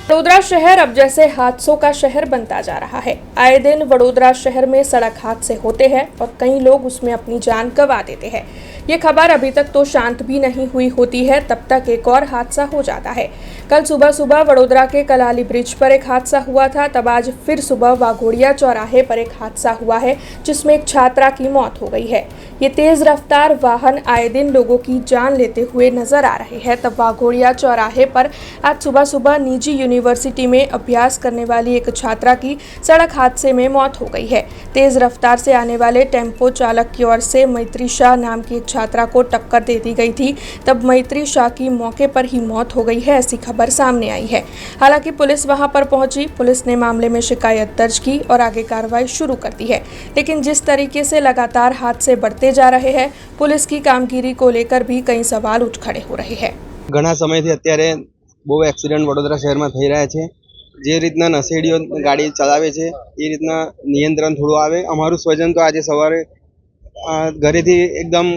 वडोदरा शहर अब जैसे हादसों का शहर बनता जा रहा है। आए दिन वडोदरा शहर में सड़क हादसे होते हैं और कई लोग उसमें अपनी जान गंवा देते हैं। ये खबर अभी तक तो शांत भी नहीं हुई होती है, तब तक एक और हादसा हो जाता है। कल सुबह वडोदरा के कलाली ब्रिज पर एक हादसा हुआ था, तब आज फिर सुबह वाघोड़िया चौराहे पर एक हादसा हुआ है जिसमें एक छात्रा की मौत हो गई है। ये तेज रफ्तार वाहन आए दिन लोगों की जान लेते हुए नजर आ रहे हैं। तब वाघोड़िया चौराहे पर आज सुबह निजी यूनिवर्सिटी में अभ्यास करने वाली एक छात्रा की सड़क हादसे में मौत हो गई है। तेज रफ्तार से आने वाले टेम्पो चालक की ओर से मैत्री शाह नाम की एक छात्रा को टक्कर दे दी गई थी। तब मैत्री शाह की मौके पर ही मौत हो गई है, ऐसी खबर सामने आई है। हालांकि पुलिस वहां पर पहुंची, पुलिस ने मामले में शिकायत दर्ज की और आगे कार्रवाई शुरू कर दी है। लेकिन जिस तरीके से लगातार हादसे बढ़ते जा रहे हैं, पुलिस की कामगिरी को लेकर भी कई सवाल उठ खड़े हो रहे हैं। घना समयથી અત્યારે બહુ એક્સિડન્ટ વડોદરા શહેરમાં થઈ રહ્યા છે। જે રીતના નશેડીઓ ગાડી ચલાવે છે એ રીતના નિયંત્રણ થોડું આવે। અમારું સ્વજન તો આજે સવારે ઘરેથી એકદમ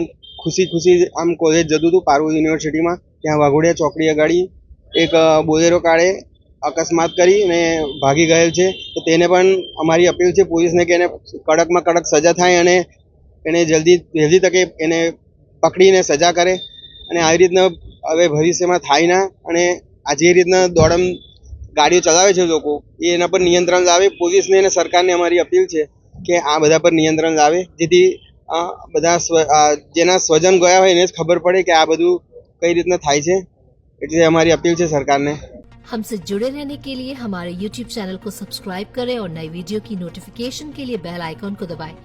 ખુશી આમ કોલેજ જતું હતું પારુલ યુનિવર્સિટીમાં, ત્યાં વાઘોડિયા ચોકડી અગાડી એક બોલેરો કારે અકસ્માત કરી અને ભાગી ગયેલ છે। તો તેને પણ અમારી અપીલ છે પોલીસને કે એને કડકમાં કડક સજા થાય અને એને જલ્દી તકે એને પકડીને સજા કરે અને આવી રીતના હવે ભવિષ્યમાં થાય ના। અને આ જે રીતના દોડમ ગાડીઓ ચલાવે છે લોકો એના પર નિયંત્રણ લાવે। પોલીસને અને સરકારને અમારી અપીલ છે કે આ બધા પર નિયંત્રણ લાવે, જેથી બધા જેના સ્વજન ગયા હોય એને જ ખબર પડે કે આ બધું કઈ રીતના થાય છે। એટલે અમારી અપીલ છે સરકારને। हमसे जुड़े रहने के लिए हमारे YouTube चैनल को सब्सक्राइब करें और नई वीडियो की नोटिफिकेशन के लिए बेल आइकॉन को दबाएं।